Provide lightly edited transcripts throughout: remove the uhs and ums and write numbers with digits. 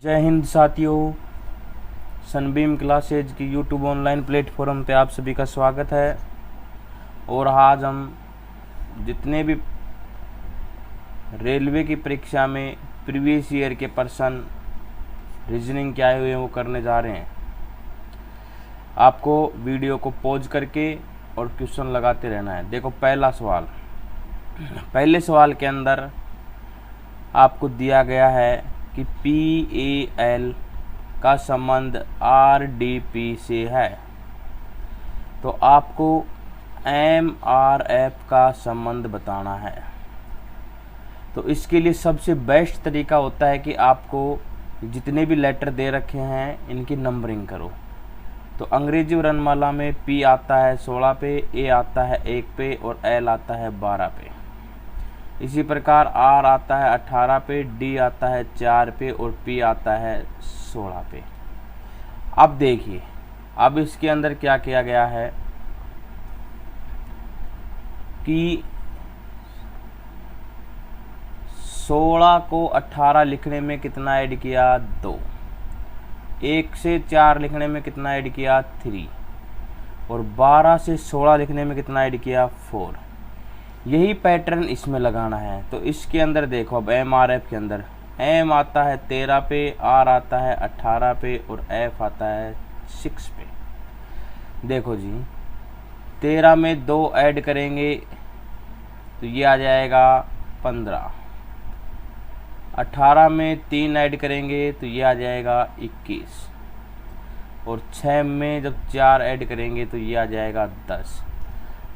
जय हिंद साथियों, Sunbeam classes की यूट्यूब ऑनलाइन प्लेटफॉर्म पे आप सभी का स्वागत है। और आज हम जितने भी रेलवे की परीक्षा में प्रीवियस ईयर के पर्सन रीजनिंग के आए हुए हैं वो करने जा रहे हैं। आपको वीडियो को पॉज करके और क्वेश्चन लगाते रहना है। देखो, पहला सवाल, पहले सवाल के अंदर आपको दिया गया है कि PAL का संबंध RDP से है, तो आपको MRF का संबंध बताना है। तो इसके लिए सबसे बेस्ट तरीका होता है कि आपको जितने भी लेटर दे रखे हैं इनकी नंबरिंग करो। तो अंग्रेजी वर्णमाला में P आता है 16 पे, A आता है 1 पे और L आता है 12 पे। इसी प्रकार R आता है 18 पे, D आता है 4 पे और P आता है 16 पे। अब देखिए, अब इसके अंदर क्या किया गया है कि 16 को 18 लिखने में कितना ऐड किया, 2। 1 से 4 लिखने में कितना ऐड किया, 3। और 12 से 16 लिखने में कितना ऐड किया, 4। यही पैटर्न इसमें लगाना है। तो इसके अंदर देखो, अब MRF के अंदर M आता है 13 पे, R आता है 18 पे और F आता है 6 पे। देखो जी, 13 में 2 ऐड करेंगे तो ये आ जाएगा 15। 18 में 3 ऐड करेंगे तो ये आ जाएगा 21। और 6 में जब 4 ऐड करेंगे तो ये आ जाएगा 10।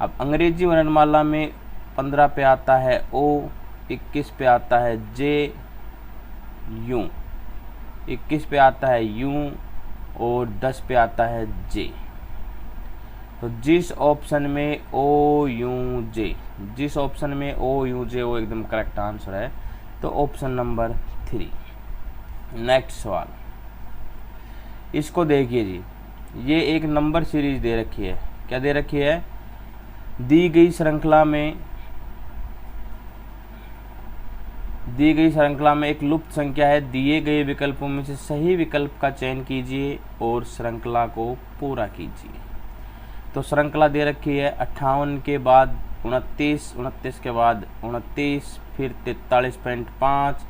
अब अंग्रेजी वर्णमाला में 15 पे आता है O, 21 पे आता है J, U, 21 पे आता है U और 10 पे आता है J। तो जिस ऑप्शन में OUJ, जिस ऑप्शन में OUJ वो एकदम करेक्ट आंसर है। तो ऑप्शन नंबर 3। नेक्स्ट सवाल, इसको देखिए जी, ये एक नंबर सीरीज दे रखी है। क्या दे रखी है? दी गई श्रृंखला में एक लुप्त संख्या है। दिए गए विकल्पों में से सही विकल्प का चयन कीजिए और श्रृंखला को पूरा कीजिए। तो श्रृंखला दे रखी है 58 के बाद 29, 29 के बाद 29, फिर 43.5,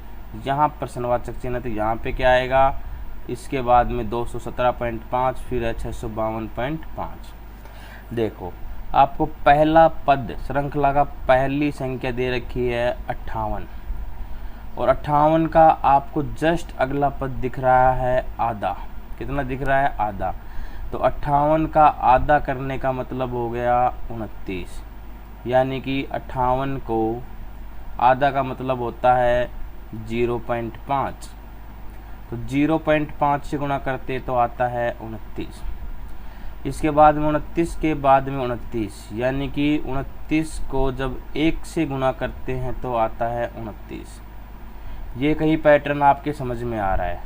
यहाँ प्रश्नवाचक चिन्ह, तो यहाँ पे क्या आएगा, इसके बाद में 217.5, फिर है 652.5। देखो, आपको पहला पद श्रृंखला का पहली संख्या दे रखी है 58 और 58 का आपको जस्ट अगला पद दिख रहा है आधा। कितना दिख रहा है? आधा। तो 58 का आधा करने का मतलब हो गया 29, यानी कि 58 को आधा का मतलब होता है 0.5। तो 0.5 से गुणा करते तो आता है 29। इसके बाद में 29 के बाद में 29, यानी कि 29 को जब 1 से गुणा करते हैं तो आता है 29। ये कहीं पैटर्न आपके समझ में आ रहा है।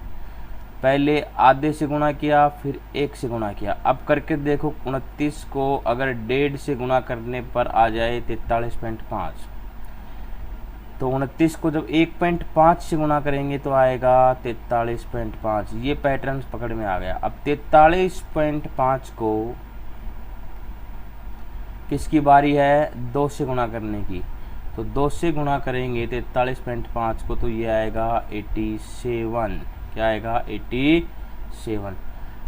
पहले आधे से गुणा किया, फिर 1 से गुणा किया। अब करके देखो, 29 को अगर 1.5 से गुणा करने पर आ जाए 43.5, तो 29 को जब 1.5 से गुणा करेंगे तो आएगा 43.5। ये पैटर्न पकड़ में आ गया। अब 43.5 को किसकी बारी है? 2 से गुणा करने की। तो 2 से गुणा करेंगे 43.5 को तो ये आएगा 87। क्या आएगा? 87।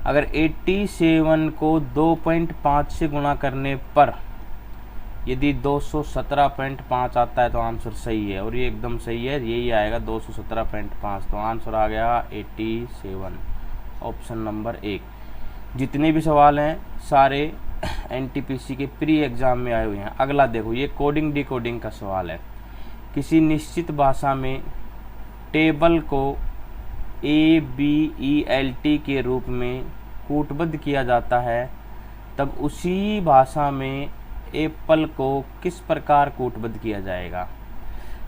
अगर 87 को 2.5 से गुणा करने पर यदि 217.5 आता है तो आंसर सही है, और ये एकदम सही है, यही आएगा 217.5। तो आंसर आ गया 87, ऑप्शन नंबर 1। जितने भी सवाल हैं सारे NTPC के प्री एग्ज़ाम में आए हुए हैं। अगला देखो, ये कोडिंग डिकोडिंग का सवाल है। किसी निश्चित भाषा में टेबल को ABELT के रूप में कूटबद्ध किया जाता है, तब उसी भाषा में एप्पल को किस प्रकार कूटबद्ध किया जाएगा?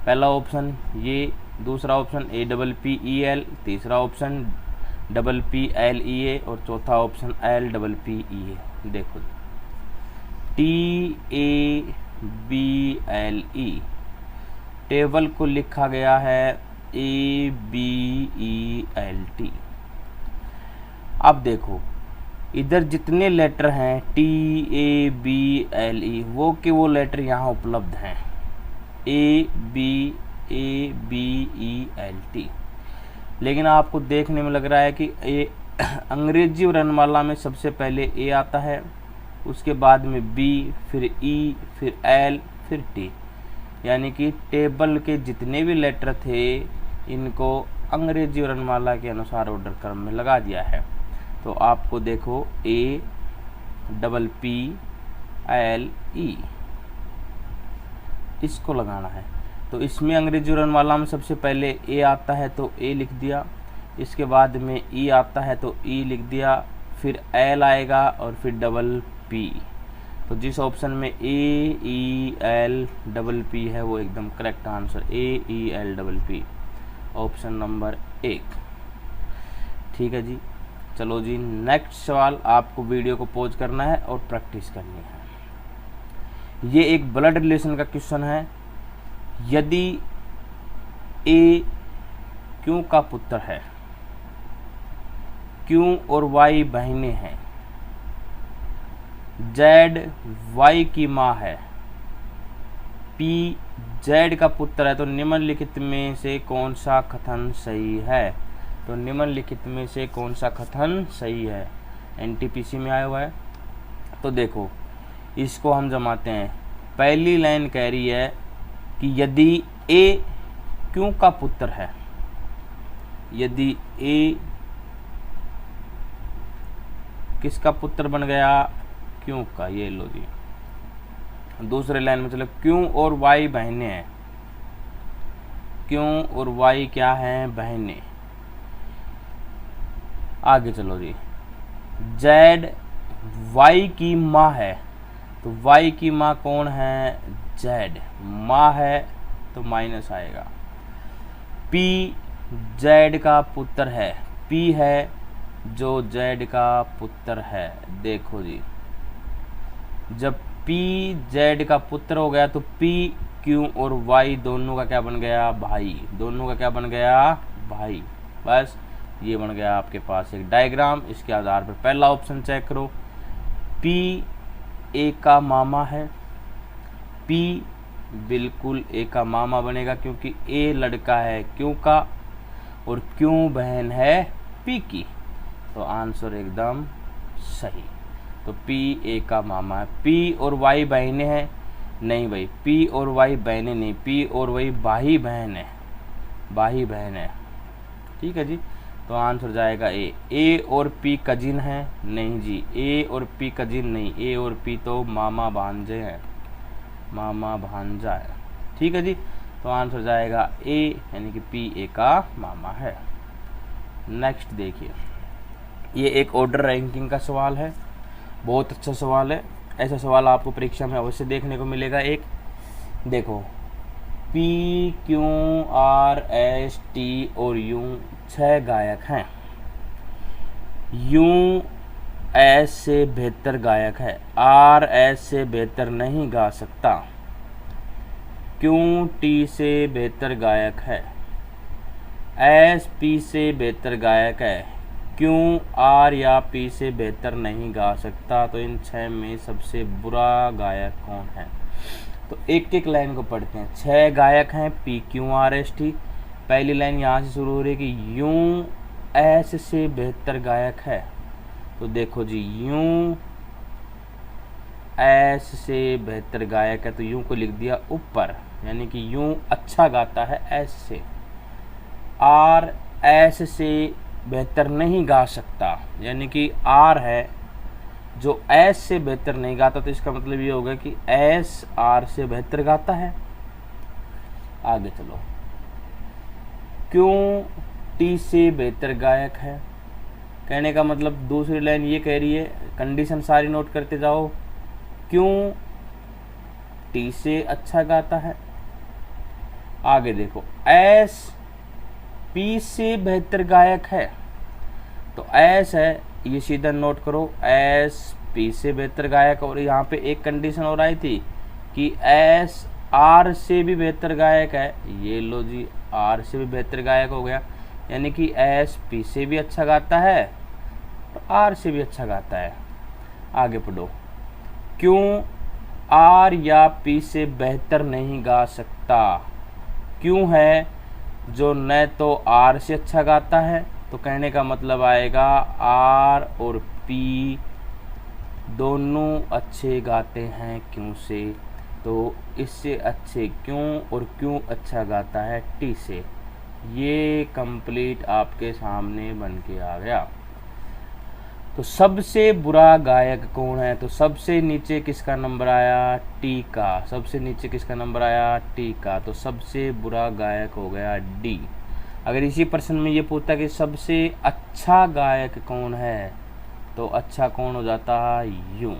पहला ऑप्शन ये, दूसरा ऑप्शन APPEL, तीसरा ऑप्शन PPLEA और चौथा ऑप्शन LPPEA। देखो, TABLE टेबल को लिखा गया है ABELT। अब देखो इधर जितने लेटर हैं TABLE वो के वो लेटर यहाँ उपलब्ध हैं ABELT। लेकिन आपको देखने में लग रहा है कि अंग्रेजी वर्णमाला में सबसे पहले A आता है, उसके बाद में B, फिर E, फिर L, फिर T। यानी कि टेबल के जितने भी लेटर थे इनको अंग्रेजी वर्णमाला के अनुसार ऑर्डर क्रम में लगा दिया है। तो आपको देखो APPLE इसको लगाना है। तो इसमें अंग्रेजी वर्णमाला में सबसे पहले A आता है तो A लिख दिया, इसके बाद में E आता है तो E लिख दिया, फिर L आएगा और फिर डबल P। तो जिस ऑप्शन में AELPP है वो एकदम correct answer AELPP, option number 1। ठीक है जी, चलो जी नेक्स्ट सवाल। आपको वीडियो को पॉज करना है और प्रैक्टिस करनी है। ये एक ब्लड रिलेशन का क्वेश्चन है। यदि A Q का पुत्र है, Q और Y बहनें हैं, Z Y की माँ है, P Z का पुत्र है, तो निम्नलिखित में से कौन सा कथन सही है? तो निम्नलिखित में से कौन सा कथन सही है? NTPC में आया हुआ है। तो देखो इसको हम जमाते हैं। पहली लाइन कह रही है कि यदि A Q का पुत्र है, यदि A किसका पुत्र बन गया? Q का। ये लो जी। दूसरे लाइन में चलो, Q और Y बहनें हैं, Q और Y क्या हैं? बहनें। आगे चलो जी, Z Y की माँ है, तो Y की माँ कौन है? Z माँ है तो माइनस आएगा। P Z का पुत्र है, P है जो Z का पुत्र है। देखो जी, जब P Z का पुत्र हो गया तो P Q और Y दोनों का क्या बन गया? भाई। दोनों का क्या बन गया? भाई। बस ये बन गया आपके पास एक डायग्राम। इसके आधार पर पहला ऑप्शन चेक करो। P A का मामा है, P बिल्कुल A का मामा बनेगा क्योंकि A लड़का है Q का और Q बहन है P की। तो आंसर एकदम सही। तो P A का मामा है। P और Y बहनें हैं? नहीं भाई, P और Y बहनें नहीं, P और Y भाई बहन है, भाई बहन है। ठीक है जी, तो आंसर जाएगा A। A और P कजिन है? नहीं जी, A और P कजिन नहीं, A और P तो मामा भांजे हैं, मामा भांजा है। ठीक है जी, तो आंसर जाएगा A, यानी कि P A का मामा है। नेक्स्ट देखिए, ये एक ऑर्डर रैंकिंग का सवाल है, बहुत अच्छा सवाल है। ऐसा सवाल आपको परीक्षा में अवश्य देखने को मिलेगा। एक देखो, P Q R S T और U 6 गायक हैं। U S से बेहतर गायक है, R S से बेहतर नहीं गा सकता, Q T से बेहतर गायक है, S P से बेहतर गायक है, Q R या P से बेहतर नहीं गा सकता। तो इन 6 में सबसे बुरा गायक कौन है? तो एक एक लाइन को पढ़ते हैं। 6 गायक हैं, P Q R S T। पहली लाइन यहाँ से शुरू हो रही है कि U S से बेहतर गायक है। तो देखो जी, U S से बेहतर गायक है तो U को लिख दिया ऊपर, यानी कि U अच्छा गाता है S से। R S से बेहतर नहीं गा सकता, यानी कि R है जो S से बेहतर नहीं गाता, तो इसका मतलब ये होगा कि S R से बेहतर गाता है। आगे चलो, Q T से बेहतर गायक है। कहने का मतलब दूसरी लाइन ये कह रही है, कंडीशन सारी नोट करते जाओ, Q T से अच्छा गाता है। आगे देखो, S P से बेहतर गायक है, तो S है, ये सीधा नोट करो, S P से बेहतर गायक। और यहाँ पे एक कंडीशन और आई थी कि S R से भी बेहतर गायक है। ये लो जी, आर से भी बेहतर गायक हो गया, यानी कि एस पी से भी अच्छा गाता है और आर से भी अच्छा गाता है। आगे पढ़ो, क्यों आर या पी से बेहतर नहीं गा सकता? क्यों है जो न तो आर से अच्छा गाता है, तो कहने का मतलब आएगा आर और पी दोनों अच्छे गाते हैं क्यों से, तो इससे अच्छे क्यों और क्यों अच्छा गाता है टी से। ये कंप्लीट आपके सामने बन के आ गया। तो सबसे बुरा गायक कौन है? तो सबसे नीचे किसका नंबर आया? टी का। सबसे नीचे किसका नंबर आया? टी का। तो सबसे बुरा गायक हो गया डी। अगर इसी प्रश्न में ये पूछता कि सबसे अच्छा गायक कौन है, तो अच्छा कौन हो जाता है? यूं।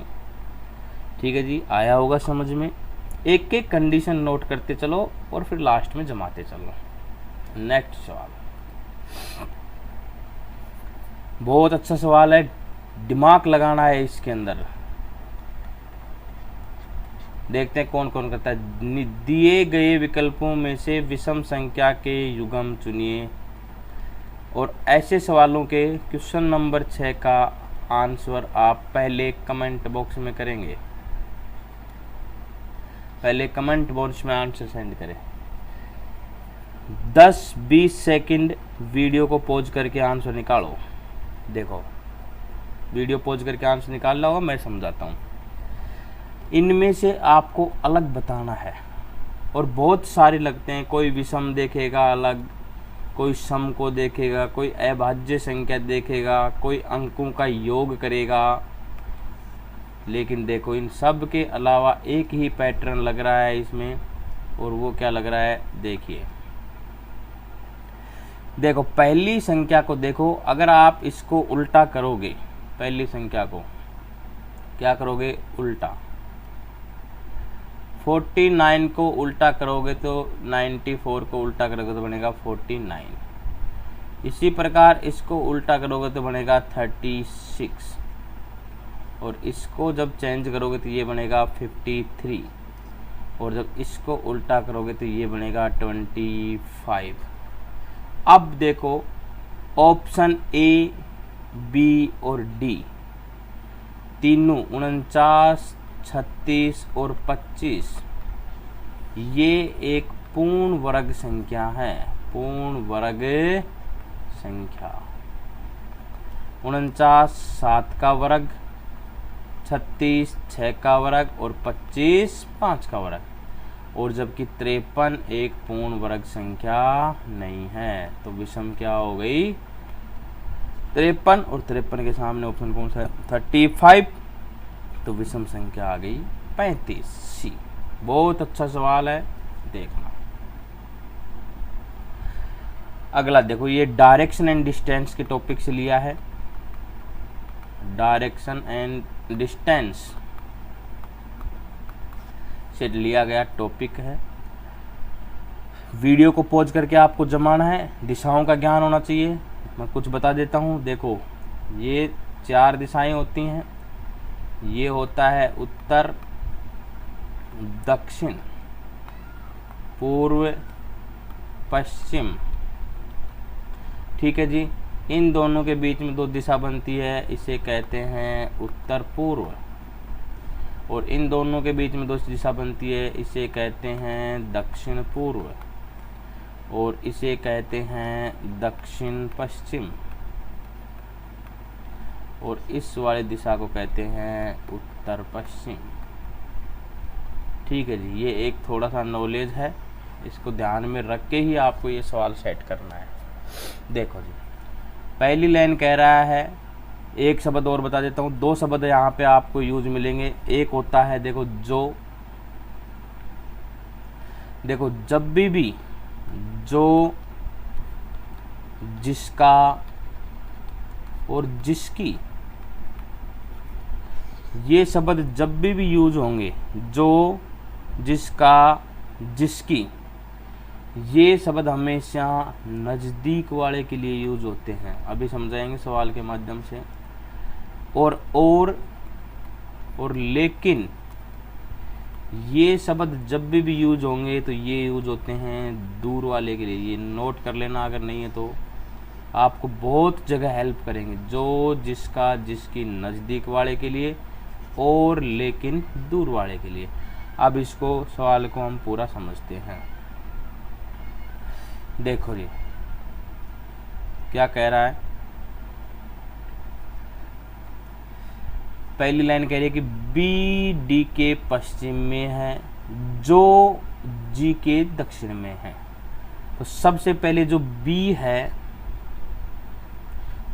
ठीक है जी, आया होगा समझ में। एक एक कंडीशन नोट करते चलो और फिर लास्ट में जमाते चलो। नेक्स्ट सवाल, बहुत अच्छा सवाल है, दिमाग लगाना है इसके अंदर। देखते हैं कौन कौन करता है। दिए गए विकल्पों में से विषम संख्या के युग्म चुनिए। और ऐसे सवालों के क्वेश्चन नंबर 6 का आंसर आप पहले कमेंट बॉक्स में करेंगे। पहले कमेंट बॉक्स में आंसर सेंड करें। 10-20 सेकंड वीडियो को पॉज करके आंसर निकालो। देखो, वीडियो पॉज करके आंसर निकाल लो, मैं समझाता हूँ। इनमें से आपको अलग बताना है और बहुत सारे लगते हैं। कोई विषम देखेगा अलग, कोई सम को देखेगा, कोई अभाज्य संख्या देखेगा, कोई अंकों का योग करेगा। लेकिन देखो, इन सब के अलावा एक ही पैटर्न लग रहा है इसमें, और वो क्या लग रहा है? देखिए, देखो पहली संख्या को देखो, अगर आप इसको उल्टा करोगे, पहली संख्या को क्या करोगे? उल्टा। 49 को उल्टा करोगे तो 94 को उल्टा करोगे तो बनेगा 49। इसी प्रकार इसको उल्टा करोगे तो बनेगा 36, और इसको जब चेंज करोगे तो ये बनेगा 53, और जब इसको उल्टा करोगे तो ये बनेगा 25। अब देखो, ऑप्शन ए, बी और डी तीनों 49, 36 और 25 ये एक पूर्ण वर्ग संख्या है। पूर्ण वर्ग संख्या। 49 7 का वर्ग, 36 6 का वर्ग और 25 5 का वर्ग। और जबकि 53 एक पूर्ण वर्ग संख्या नहीं है, तो विषम क्या हो गई? 53, और 53 के सामने ऑप्शन कौन सा है? 35, तो विषम संख्या आ गई 35 सी। बहुत अच्छा सवाल है, देखना। अगला देखो, ये डायरेक्शन एंड डिस्टेंस के टॉपिक से लिया है। डायरेक्शन एंड डिस्टेंस से लिया गया टॉपिक है। वीडियो को पॉज करके आपको जमाना है, दिशाओं का ज्ञान होना चाहिए। मैं कुछ बता देता हूँ। देखो, ये 4 दिशाएं होती हैं। ये होता है उत्तर, दक्षिण, पूर्व, पश्चिम। ठीक है जी। इन दोनों के बीच में 2 दिशा बनती है, इसे कहते हैं उत्तर पूर्व। और इन दोनों के बीच में 2 दिशा बनती है, इसे कहते हैं दक्षिण पूर्व, और इसे कहते हैं दक्षिण पश्चिम, और इस वाले दिशा को कहते हैं उत्तर पश्चिम। ठीक है जी, ये एक थोड़ा सा नॉलेज है, इसको ध्यान में रख के ही आपको ये सवाल सेट करना है। देखो जी, पहली लाइन कह रहा है, एक शब्द और बता देता हूँ, 2 शब्द यहाँ पे आपको यूज मिलेंगे। एक होता है देखो जो, देखो जब भी जो, जिसका और जिसकी, ये शब्द जब भी यूज होंगे, जो, जिसका, जिसकी, ये शब्द हमेशा नज़दीक वाले के लिए यूज होते हैं। अभी समझाएंगे सवाल के माध्यम से। और लेकिन, ये शब्द जब भी यूज होंगे तो ये यूज होते हैं दूर वाले के लिए। ये नोट कर लेना, अगर नहीं है तो आपको बहुत जगह हेल्प करेंगे। जो, जिसका, जिसकी, नज़दीक वाले के लिए और लेकिन दूर वाले के लिए। अब इसको सवाल को हम पूरा समझते हैं। देखो जी क्या कह रहा है। पहली लाइन कह रही है कि बी डी के पश्चिम में है, जो जी के दक्षिण में है। तो सबसे पहले जो बी है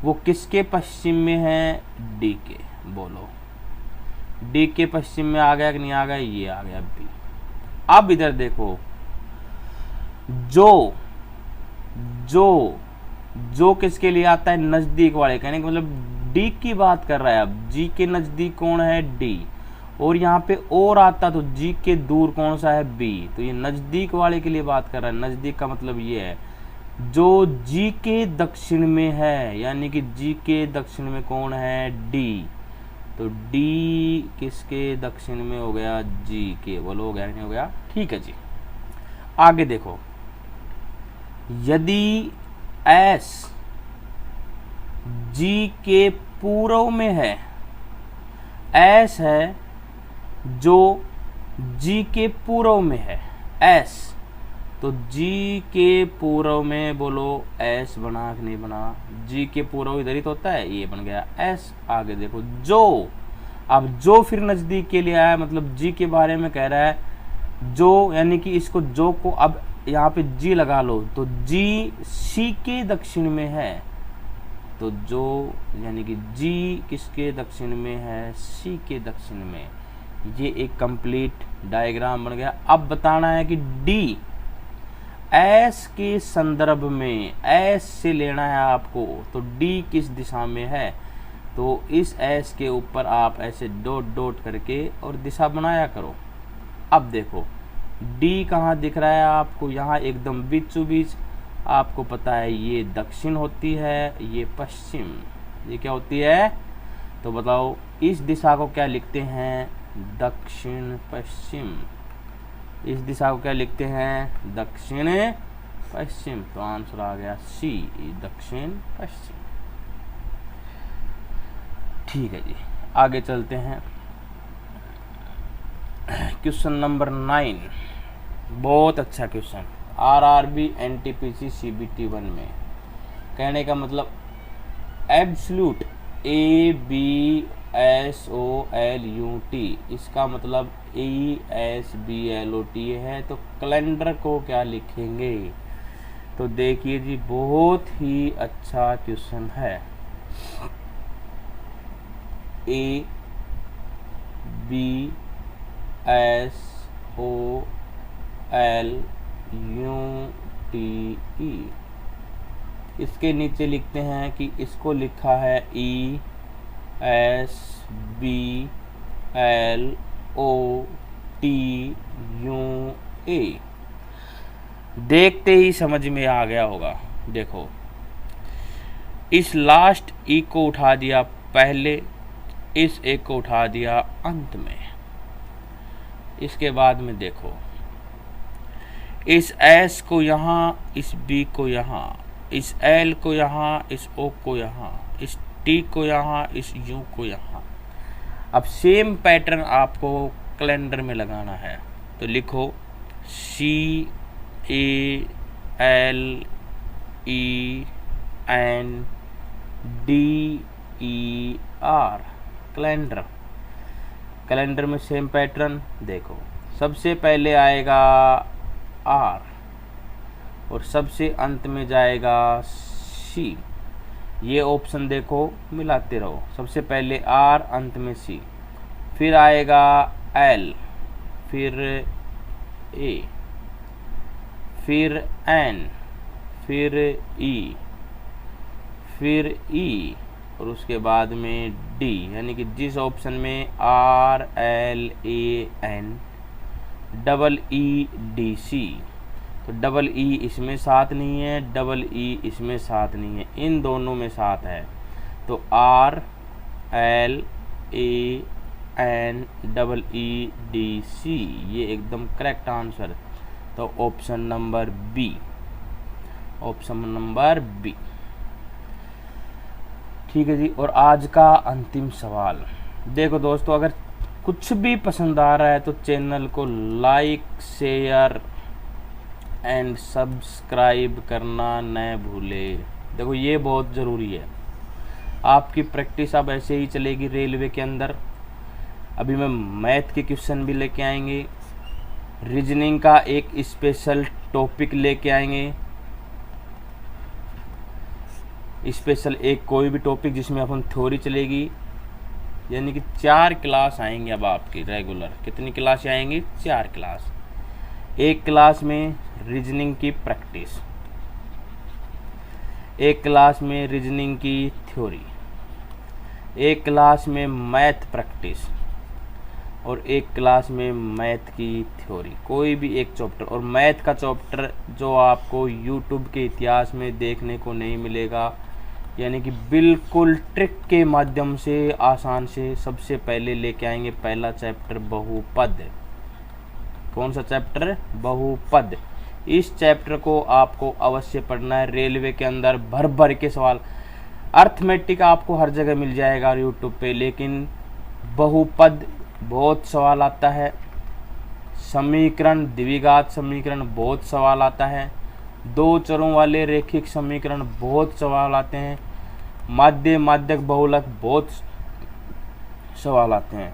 वो किसके पश्चिम में है? डी के। बोलो, डी के पश्चिम में आ गया कि नहीं आ गया? ये आ गया बी। अब इधर देखो, जो जो जो किसके लिए आता है? नजदीक वाले। कहने का मतलब डी की बात कर रहा है। अब जी के नजदीक कौन है? डी। और यहाँ पे और आता तो जी के दूर कौन सा है? बी। तो ये नजदीक वाले के लिए बात कर रहा है। नजदीक का मतलब ये है जो जी के दक्षिण में है, यानी कि जी के दक्षिण में कौन है? डी। तो डी किसके दक्षिण में हो गया? जी के। बोलो हो गया नहीं हो गया? ठीक है जी। आगे देखो, यदि एस जी के पूर्व में है, एस है जो जी के पूर्व में है, एस। तो जी के पूर्व में बोलो एस बना कि नहीं बना? जी के पूर्व इधर ही तो होता है, ये बन गया एस। आगे देखो जो, अब जो फिर नजदीक के लिए आया, मतलब जी के बारे में कह रहा है जो, यानी कि इसको जो को अब यहाँ पे जी लगा लो तो जी सी के दक्षिण में है। तो जो यानी कि जी किसके दक्षिण में है? सी के दक्षिण में। ये एक कंप्लीट डायग्राम बन गया। अब बताना है कि डी एस के संदर्भ में, एस से लेना है आपको। तो डी किस दिशा में है? तो इस एस के ऊपर आप ऐसे डॉट डॉट करके और दिशा बनाया करो। अब देखो डी कहाँ दिख रहा है आपको? यहाँ एकदम बीचों बीच। आपको पता है ये दक्षिण होती है, ये पश्चिम। ये क्या होती है? तो बताओ इस दिशा को क्या लिखते हैं? दक्षिण पश्चिम। इस दिशा को क्या लिखते हैं? दक्षिण पश्चिम। तो आंसर आ गया सी, दक्षिण पश्चिम। ठीक है जी, आगे चलते हैं। क्वेश्चन नंबर 9, बहुत अच्छा क्वेश्चन, आरआरबी एनटीपीसी सीबीटी 1 में। कहने का मतलब एब्सोल्यूट, ABSOLUT, इसका मतलब ESBLOT है। तो कैलेंडर को क्या लिखेंगे? तो देखिए जी बहुत ही अच्छा क्वेश्चन है। ABSOLUTE, इसके नीचे लिखते हैं कि इसको लिखा है ESBLOTUA। देखते ही समझ में आ गया होगा। देखो इस लास्ट ई को उठा दिया पहले, इस एक को उठा दिया अंत में। इसके बाद में देखो इस एस को यहाँ, इस बी को यहाँ, इस एल को यहाँ, इस ओ को यहाँ, इस टी को यहाँ, इस यू को यहाँ। अब सेम पैटर्न आपको कैलेंडर में लगाना है। तो लिखो CALENDER, कैलेंडर। कैलेंडर में सेम पैटर्न देखो, सबसे पहले आएगा आर और सबसे अंत में जाएगा सी। ये ऑप्शन देखो मिलाते रहो, सबसे पहले आर अंत में सी, फिर आएगा एल, फिर ए, फिर एन, फिर ई, फिर ई और उसके बाद में डी। यानी कि जिस ऑप्शन में RLAN EEDC, तो EE इसमें साथ नहीं है, EE इसमें साथ नहीं है, इन दोनों में साथ है। तो RLAN NEEDC, ये एकदम करेक्ट आंसर। तो option number B, option number B. ठीक है जी। और आज का अंतिम सवाल देखो दोस्तों, अगर कुछ भी पसंद आ रहा है तो चैनल को लाइक, शेयर एंड सब्सक्राइब करना न भूले। देखो ये बहुत ज़रूरी है। आपकी प्रैक्टिस अब ऐसे ही चलेगी रेलवे के अंदर। अभी मैं मैथ के क्वेश्चन भी लेके आएंगे, रीजनिंग का एक स्पेशल टॉपिक लेके आएंगे, स्पेशल एक कोई भी टॉपिक जिसमें अपन थ्योरी चलेगी, यानी कि 4 क्लास आएंगे अब आपकी रेगुलर। कितनी क्लास आएंगी? 4 क्लास। एक क्लास में रीजनिंग की प्रैक्टिस, एक क्लास में रीजनिंग की थ्योरी, एक क्लास में मैथ प्रैक्टिस और एक क्लास में मैथ की थ्योरी। कोई भी एक चैप्टर, और मैथ का चैप्टर जो आपको यूट्यूब के इतिहास में देखने को नहीं मिलेगा, यानी कि बिल्कुल ट्रिक के माध्यम से आसान से सबसे पहले लेके आएंगे। पहला चैप्टर बहुपद। कौन सा चैप्टर? बहुपद। इस चैप्टर को आपको अवश्य पढ़ना है। रेलवे के अंदर भर भर के सवाल, अर्थमेटिक आपको हर जगह मिल जाएगा यूट्यूब पे, लेकिन बहुपद बहुत सवाल आता है। समीकरण, द्विघात समीकरण बहुत सवाल आता है। 2 चरों वाले रैखिक समीकरण बहुत सवाल आते हैं। माध्य, माध्यक, बहुलक बहुत सवाल आते हैं।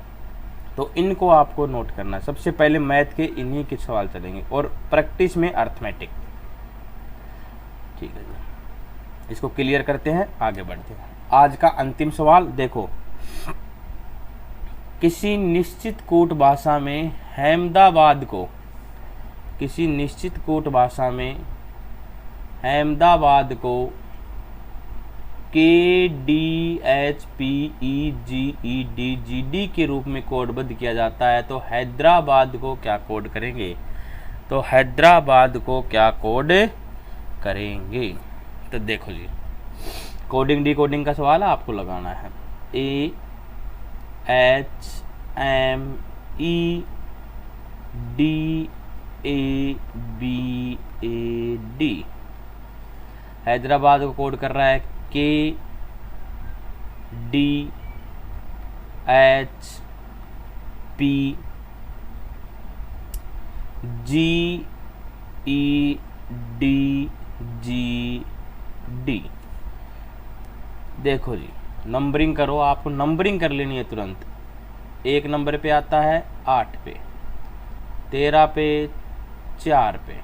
तो इनको आपको नोट करना है। सबसे पहले मैथ के इन्हीं के सवाल चलेंगे और प्रैक्टिस में अर्थमेटिक। ठीक है जी, इसको क्लियर करते हैं, आगे बढ़ते हैं। आज का अंतिम सवाल देखो, किसी निश्चित कूट भाषा में अहमदाबाद को, किसी निश्चित कूट भाषा में अहमदाबाद को KDHPEGEDGD के रूप में कोडबद्ध किया जाता है, तो हैदराबाद को क्या कोड करेंगे? तो हैदराबाद को क्या कोड करेंगे? तो देखो जी, कोडिंग डिकोडिंग का सवाल आपको लगाना है। AHMEDABAD, हैदराबाद को कोड कर रहा है KDHPGEDGD। देखो जी, नंबरिंग करो, आपको नंबरिंग कर लेनी है तुरंत। 1 नंबर पे आता है 8 पे, 13 पे, 4 पे,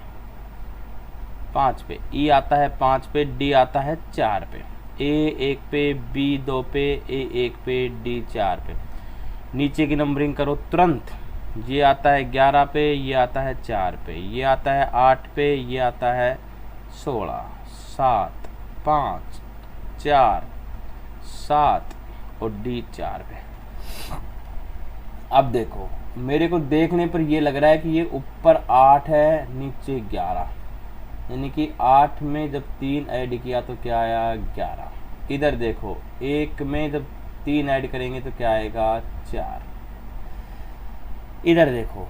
5 पे, ई आता है 5 पे, डी आता है 4 पे, ए 1 पे, बी 2 पे, ए 1 पे, डी 4 पे। नीचे की नंबरिंग करो तुरंत। ये आता है 11 पे, ये आता है 4 पे, ये आता है 8 पे, ये आता है 16, 7, 5, 4, 7 और डी 4 पे। अब देखो, मेरे को देखने पर ये लग रहा है कि ये ऊपर 8 है, नीचे 11, यानी कि 8 में जब 3 ऐड किया तो क्या आया? 11। इधर देखो, 1 में जब 3 ऐड करेंगे तो क्या आएगा? 4। इधर देखो,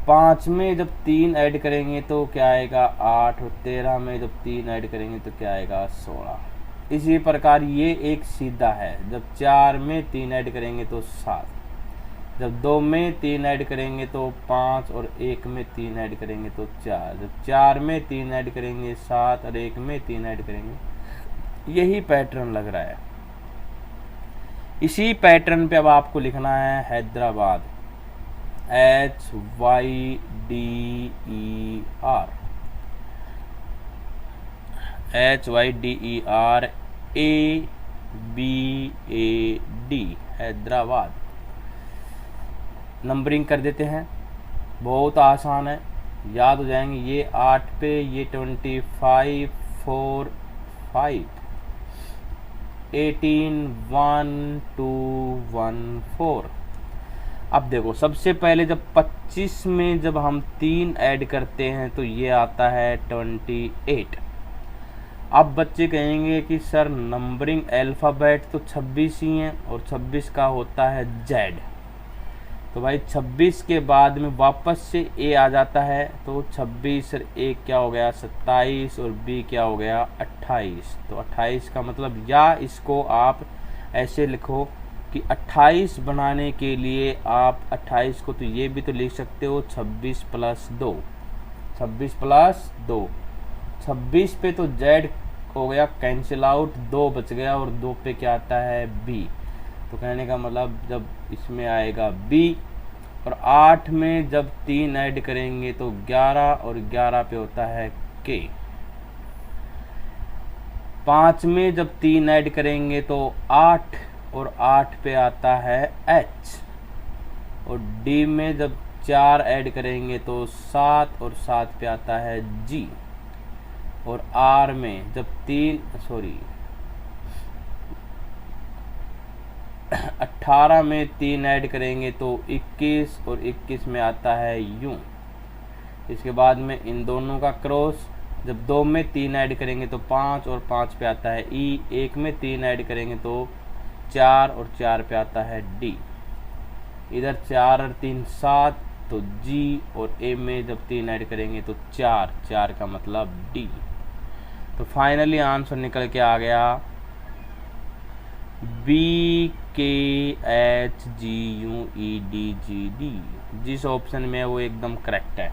5 में जब 3 ऐड करेंगे तो क्या आएगा? 8। और 13 में जब 3 ऐड करेंगे तो क्या आएगा? 16। इसी प्रकार ये एक सीधा है, जब 4 में 3 ऐड करेंगे तो 7, जब 2 में 3 ऐड करेंगे तो 5 और 1 में 3 ऐड करेंगे तो 4, जब 4 में 3 ऐड करेंगे 7 और 1 में 3 ऐड करेंगे। यही पैटर्न लग रहा है। इसी पैटर्न पे अब आपको लिखना है हैदराबाद, HYDER हैदराबाद। नंबरिंग कर देते हैं, बहुत आसान है, याद हो जाएंगे। ये 8 पे, ये 25, 4, 5, 18, 1, 2, 1, 4। अब देखो, सबसे पहले जब 25 में जब हम 3 ऐड करते हैं तो ये आता है 28। अब बच्चे कहेंगे कि सर नंबरिंग अल्फ़ाबेट तो 26 ही हैं और 26 का होता है जेड। तो भाई 26 के बाद में वापस से ए आ जाता है, तो 26 और ए क्या हो गया 27 और बी क्या हो गया 28। तो 28 का मतलब, या इसको आप ऐसे लिखो कि 28 बनाने के लिए आप 28 को तो ये भी तो लिख सकते हो 26 प्लस 2, 26 प्लस 2। 26 पे तो जेड हो गया कैंसिल आउट, 2 बच गया और 2 पे क्या आता है बी। तो कहने का मतलब जब इसमें आएगा बी, और 8 में जब 3 ऐड करेंगे तो 11, और 11 पे होता है के। 5 में जब 3 ऐड करेंगे तो 8, और 8 पे आता है एच। और डी में जब 4 ऐड करेंगे तो 7, और 7 पे आता है जी। और आर में जब 18 में 3 ऐड करेंगे तो 21, और 21 में आता है यू। इसके बाद में इन दोनों का क्रॉस, जब 2 में 3 ऐड करेंगे तो 5, और 5 पे आता है ई। 1 में 3 ऐड करेंगे तो 4, और 4 पे आता है डी। इधर 4 और 3 7, तो जी। और ए में जब 3 ऐड करेंगे तो 4, 4 का मतलब डी। तो फाइनली आंसर निकल के आ गया बी के H G you E D G D. जिस ऑप्शन में है वो एकदम करेक्ट है।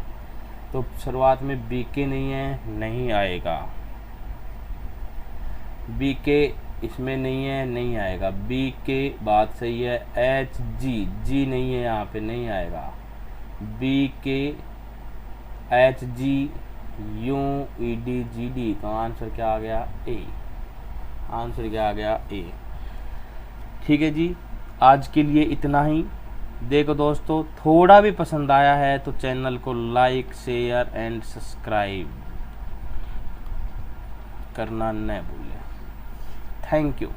तो शुरुआत में बी के नहीं है, नहीं आएगा। बी के इसमें नहीं है, नहीं आएगा। बी के बात सही है। एच जी, जी नहीं है यहाँ पे, नहीं आएगा। बी के H G you E D G D. तो आंसर क्या आ गया ए। आंसर क्या आ गया ए। ठीक है जी, आज के लिए इतना ही। देखो दोस्तों, थोड़ा भी पसंद आया है तो चैनल को लाइक शेयर एंड सब्सक्राइब करना न भूलें। Thank you.